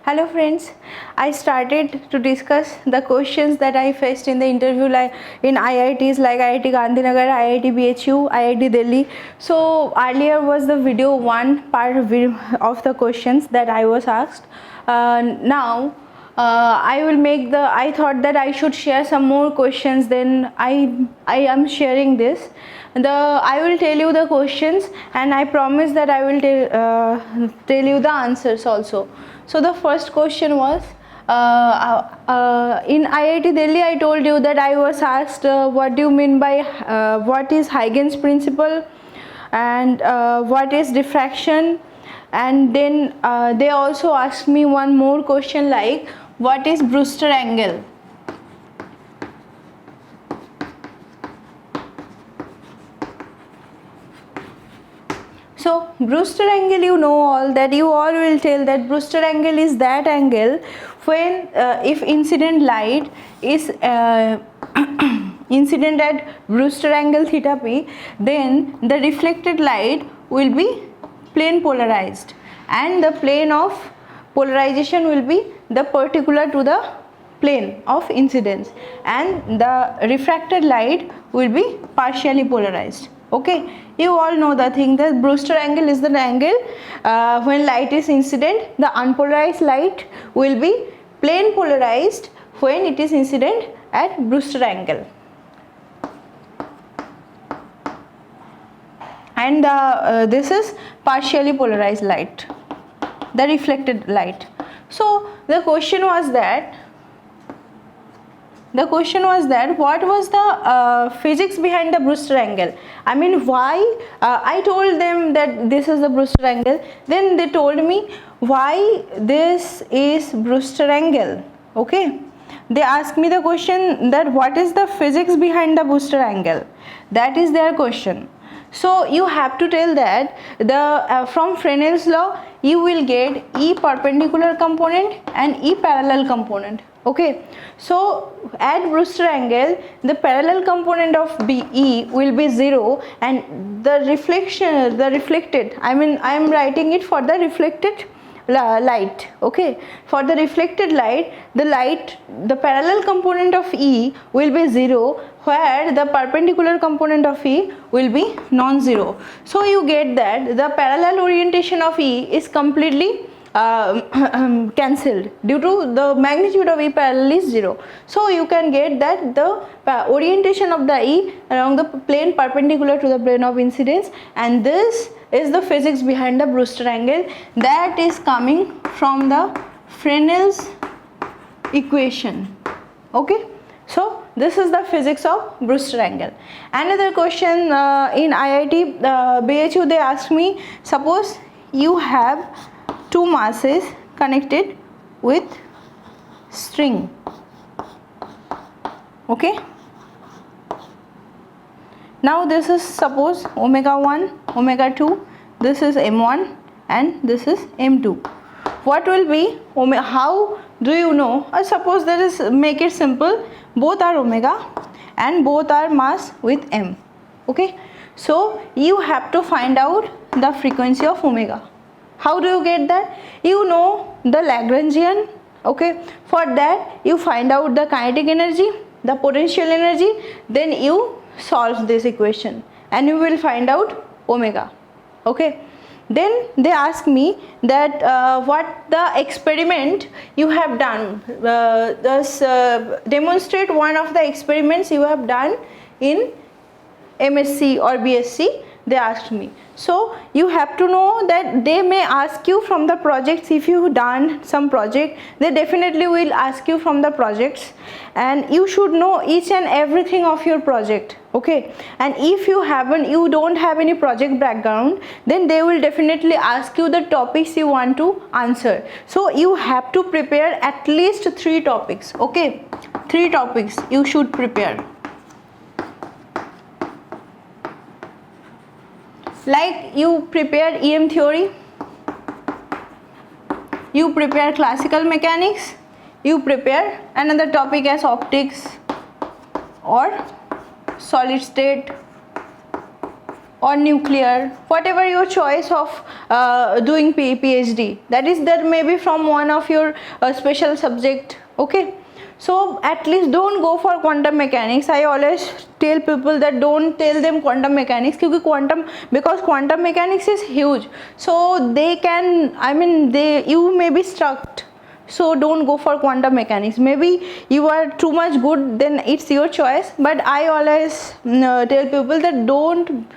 Hello friends, I started to discuss the questions that I faced in the interview in IITs like IIT Gandhinagar, IIT BHU, IIT Delhi. So earlier was the video 1 part of the questions that I was asked. Now I thought that I should share some more questions. Then I am sharing this. I will tell you the questions and I promise that I will tell you the answers also. So the first question was in IIT Delhi. I told you that I was asked what do you mean by what is Huygens principle and what is diffraction, and then they also asked me one more question like what is Brewster angle. So Brewster angle, you know all that, you all will tell that Brewster angle is that angle when if incident light is incident at Brewster angle theta p, then the reflected light will be plane polarized and the plane of polarization will be the perpendicular to the plane of incidence and the refracted light will be partially polarized. Okay, you all know the thing that Brewster angle is the angle when light is incident, the unpolarized light will be plane polarized when it is incident at Brewster angle. And this is partially polarized light, the reflected light. So the question was that what was the physics behind the Brewster angle. I mean, why I told them that this is the Brewster angle, then they told me why this is Brewster angle. Okay, they asked me the question that what is the physics behind the Brewster angle. That is their question. So you have to tell that the from Fresnel's law you will get E perpendicular component and E parallel component. Okay, so at Brewster angle the parallel component of BE will be 0 and the reflected, I mean I am writing it for the reflected light. Okay, for the reflected light, the parallel component of E will be 0 where the perpendicular component of E will be non-zero. So you get that the parallel orientation of E is completely cancelled due to the magnitude of E parallel is 0. So you can get that the orientation of the E along the plane perpendicular to the plane of incidence, and this is the physics behind the Brewster angle that is coming from the Fresnel's equation. Okay, so this is the physics of Brewster angle. Another question in IIT BHU they asked me, suppose you have two masses connected with string. Okay, now this is suppose omega 1, omega 2, this is m1 and this is m2. What will be omega? How do you know? Suppose there is, make it simple, both are omega and both are mass with m. Okay, so you have to find out the frequency of omega. How do you get that? You know the Lagrangian. Okay, for that you find out the kinetic energy, the potential energy, then you solve this equation and you will find out omega. Okay, then they ask me that what the experiment you have done, demonstrate one of the experiments you have done in MSc or BSc, they asked me. So you have to know that they may ask you from the projects. If you done some project, they definitely will ask you from the projects, and you should know each and everything of your project. Okay, and if you don't have any project background, then they will definitely ask you the topics you want to answer. So you have to prepare at least 3 topics. Okay, 3 topics you should prepare. Like you prepare EM theory, you prepare classical mechanics, you prepare another topic as optics or solid state or nuclear, whatever your choice of doing PhD, that is, that may be from one of your special subject. Okay, so at least don't go for quantum mechanics. I always tell people that don't tell them quantum mechanics, because quantum mechanics is huge, so they can, I mean, you may be stuck. So don't go for quantum mechanics. Maybe you are too much good, then it's your choice, but I always tell people that don't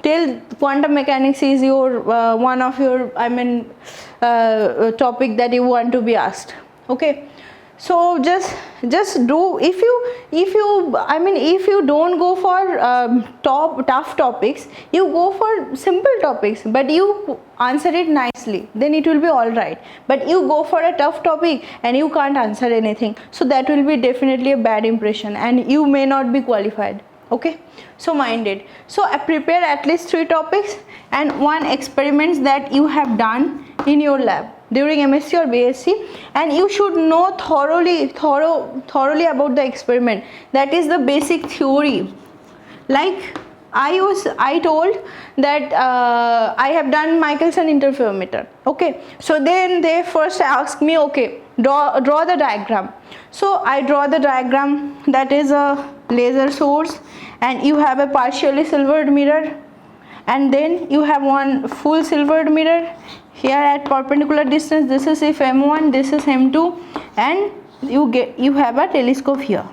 tell quantum mechanics is your one of your, I mean, topic that you want to be asked. Okay, so just do, if you I mean, if you don't go for tough topics, you go for simple topics, but you answer it nicely, then it will be all right. But you go for a tough topic and you can't answer anything, so that will be definitely a bad impression and you may not be qualified. Okay, so mind it. So I prepare at least 3 topics and 1 experiments that you have done in your lab during MSc or BSc, and you should know thoroughly about the experiment. That is the basic theory. Like I told that I have done Michelson interferometer. Okay, so then they first asked me, okay, draw the diagram. So I draw the diagram. That is a laser source, and you have a partially silvered mirror, and then you have one full silvered mirror here at perpendicular distance. This is if M1, this is M2, and you have a telescope here.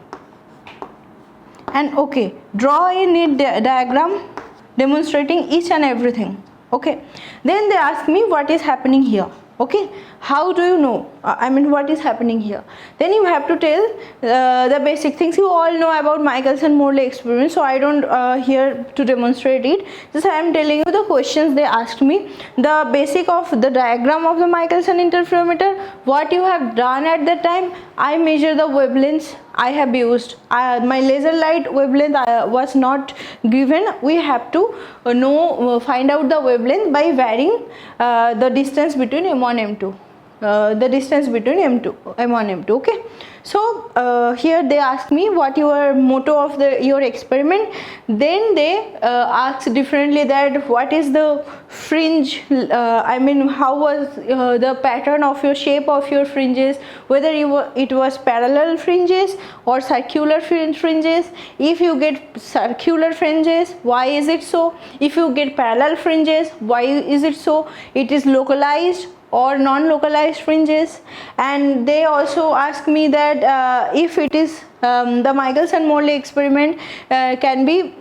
And okay, draw a neat diagram demonstrating each and everything. Okay, then they ask me what is happening here. Okay, how do you know, I mean, what is happening here? Then you have to tell the basic things. You all know about Michelson-Morley experiment, so I don't here to demonstrate it. Just I am telling you the questions they asked me, the basic of the diagram of the Michelson interferometer, what you have done at that time. I measure the wavelengths I have used. My laser light wavelength was not given. We have to find out the wavelength by varying the distance between M1 M2. The distance between M1 M2. Okay, so here they ask me what your motto of your experiment. Then they ask differently that what is the fringe, I mean, how was the pattern of your shape of your fringes, whether it was parallel fringes or circular fringes. If you get circular fringes, why is it so? If you get parallel fringes, why is it so? It is localized or non-localized fringes. And they also ask me that if it is the Michelson-Morley experiment can be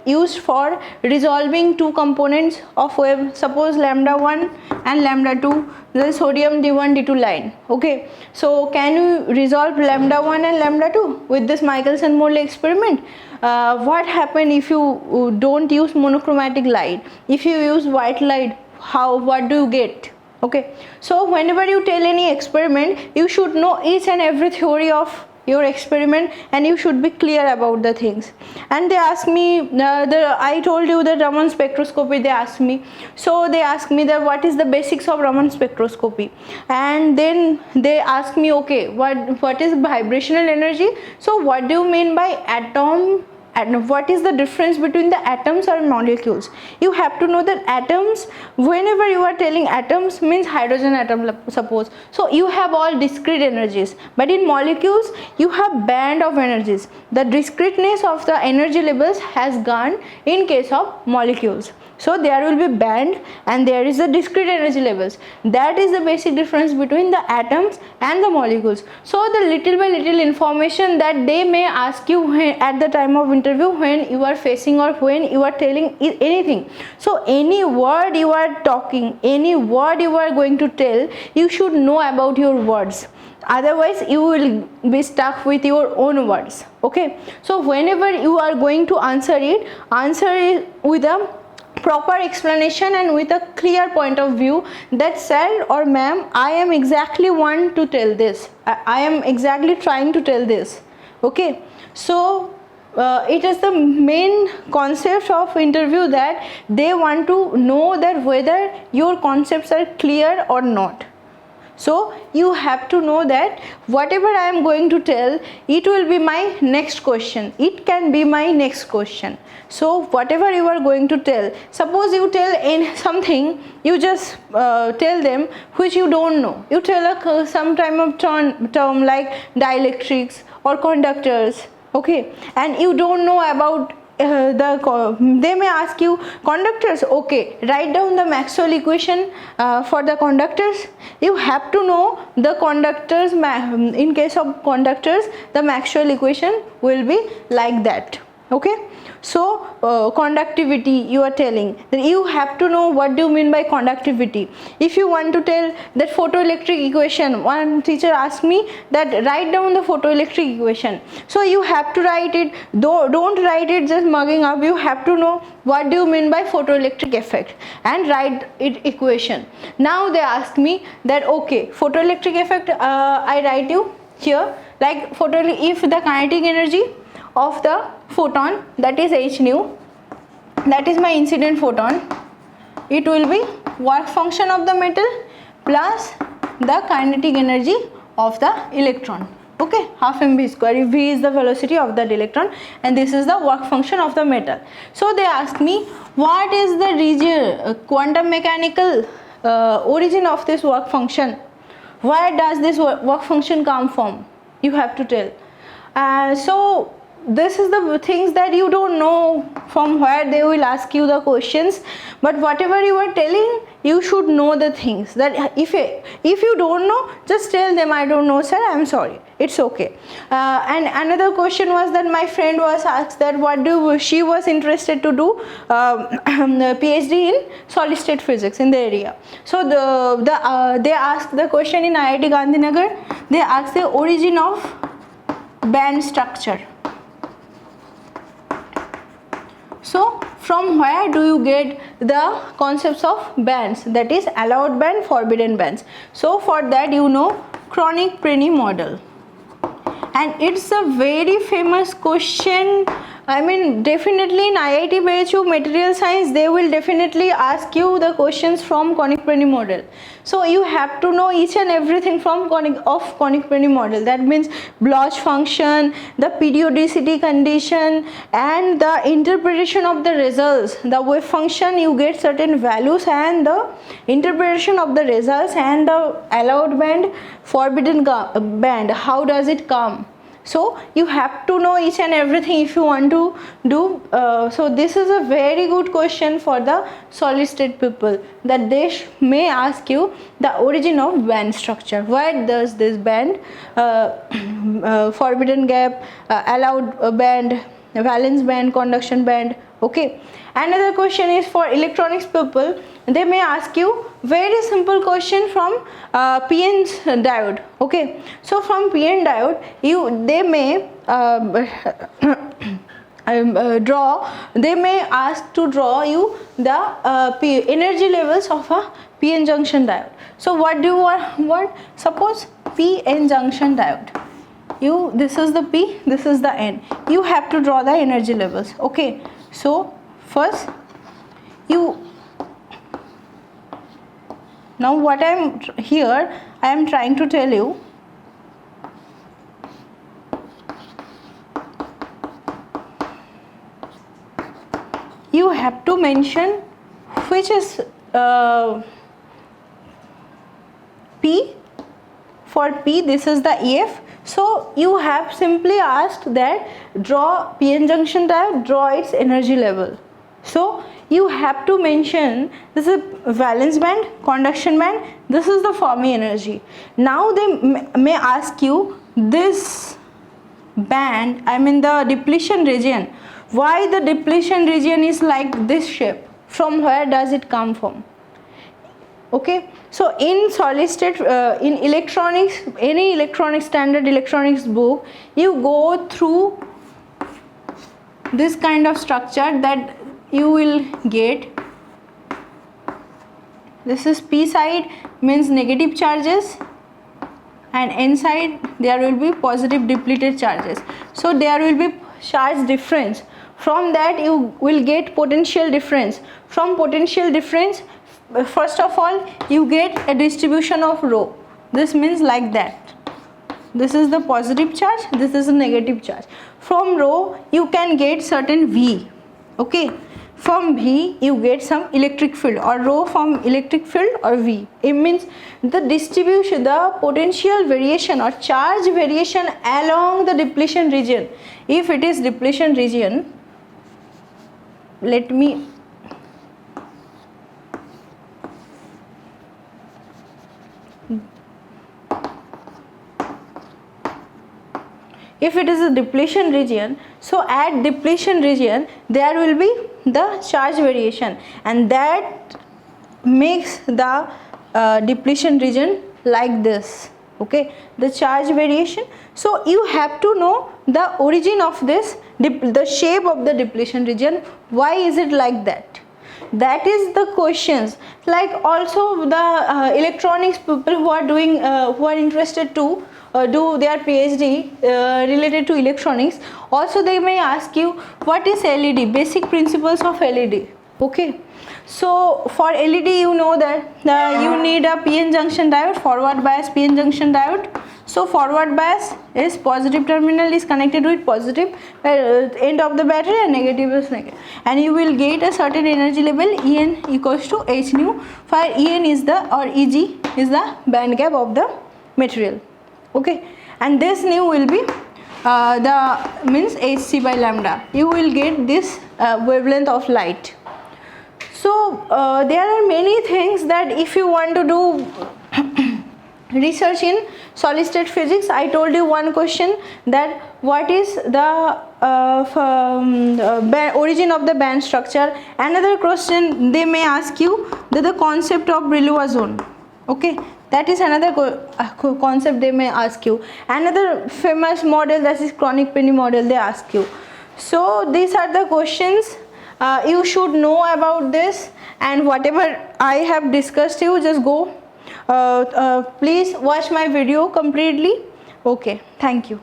used for resolving 2 components of wave, suppose lambda 1 and lambda 2, the sodium D1 D2 line. Okay, so can you resolve lambda 1 and lambda 2 with this Michelson-Morley experiment? What happen if you don't use monochromatic light? If you use white light, what do you get? Okay, so whenever you tell any experiment, you should know each and every theory of your experiment, and you should be clear about the things. And they ask me, I told you the Raman spectroscopy they asked me. So they asked me that what is the basics of Raman spectroscopy, and then they asked me, okay, what is vibrational energy? So what do you mean by atom? And what is the difference between the atoms or molecules? You have to know that atoms, whenever you are telling atoms, means hydrogen atom, suppose. So you have all discrete energies, but in molecules you have band of energies. The discreteness of the energy levels has gone in case of molecules. So there will be band and there is the discrete energy levels. That is the basic difference between the atoms and the molecules. So the little by little information that they may ask you at the time of interview, when you are facing or when you are telling anything. So any word you are talking, any word you are going to tell, you should know about your words. Otherwise you will be stuck with your own words. Okay, so whenever you are going to answer it with a proper explanation and with a clear point of view that, sir or ma'am, I am exactly want to tell this, I am exactly trying to tell this. Okay, so it is the main concept of interview, that they want to know that whether your concepts are clear or not. So you have to know that whatever I am going to tell, it will be my next question, it can be my next question. So whatever you are going to tell, suppose you tell in something, you just tell them which you don't know, you tell some type of term like dielectrics or conductors, okay, and you don't know about they may ask you conductors, okay, write down the Maxwell equation for the conductors. You have to know the conductors, in case of conductors the Maxwell equation will be like that, okay. So conductivity you are telling, then you have to know what do you mean by conductivity. If you want to tell that photoelectric equation, one teacher asked me that write down the photoelectric equation, so you have to write it, don't write it just mugging up, you have to know what do you mean by photoelectric effect and write it equation. Now they ask me that okay, photoelectric effect, I write you here like if the kinetic energy of the photon, that is h nu, that is my incident photon, it will be work function of the metal plus the kinetic energy of the electron, okay, half mv square, if v is the velocity of that electron and this is the work function of the metal. So they ask me what is the region, quantum mechanical origin of this work function, where does this work function come from, you have to tell. So this is the things that you don't know from where they will ask you the questions, but whatever you are telling, you should know the things that if you don't know, just tell them I don't know sir, I am sorry, it's okay. And another question was that my friend was asked that she was interested to do PhD in solid state physics in the area. So they asked the question in IIT Gandhinagar, they asked the origin of band structure. So from where do you get the concepts of bands, that is allowed band, forbidden bands. So for that you know Kronig-Penney model, and it's a very famous question. I mean definitely in IIT BHU material science they will definitely ask you the questions from Kronig-Penney model. So you have to know each and everything from Kronig-Penney model, that means Bloch function, the periodicity condition and the interpretation of the results, the wave function you get certain values and the interpretation of the results, and the allowed band, forbidden band, how does it come. So you have to know each and everything if you want to do. So this is a very good question for the solid state people, that they may ask you the origin of band structure, where does this band, forbidden gap, allowed band, valence band, conduction band, okay. Another question is for electronics people, they may ask you very simple question from PN diode, okay. So from PN diode they may they may ask to draw you the energy levels of a PN junction diode. So what do you want? Suppose PN junction diode, this is the P, this is the N, you have to draw the energy levels, okay. So first now what I am trying to tell you, you have to mention which is P. For P this is the EF. So you have simply asked that draw PN junction diode, draw its energy level. So you have to mention this is valence band, conduction band, this is the Fermi energy. Now they may ask you this band, I mean the depletion region, why the depletion region is like this shape, from where does it come from, okay. So in solid state, in electronics, any electronics standard electronics book, you go through this kind of structure that you will get. This is P side means negative charges and N side there will be positive depleted charges. So there will be charge difference. From that you will get potential difference. From potential difference, first of all you get a distribution of rho. this means like that. This is the positive charge, this is a negative charge. From rho you can get certain V, okay. From V you get some electric field, or rho from electric field, or V. It means the distribution, the potential variation or charge variation along the depletion region. If it is depletion region, let me if it is a depletion region, so at depletion region there will be the charge variation, and that makes the depletion region like this, okay, the charge variation. So you have to know the origin of this, the shape of the depletion region, why is it like that. That is the questions. Like also the electronics people who are doing who are interested to do their PhD related to electronics, also they may ask you what is LED, basic principles of LED, okay. So for LED you know that you need a PN junction diode, forward bias PN junction diode. So forward bias is positive terminal is connected with positive end of the battery, and negative is negative, and you will get a certain energy level En equals to h nu, where En is the, or Eg is the band gap of the material, okay. And this nu will be the means hc by lambda. You will get this wavelength of light. So there are many things that if you want to do research in solid state physics, I told you one question, that what is the origin of the band structure. Another question they may ask you that the concept of Brillouin zone, okay, that is another concept they may ask you. Another famous model, that is chronic penny model, they ask you. So these are the questions you should know about this, and whatever I have discussed you, just go please watch my video completely, okay. Thank you.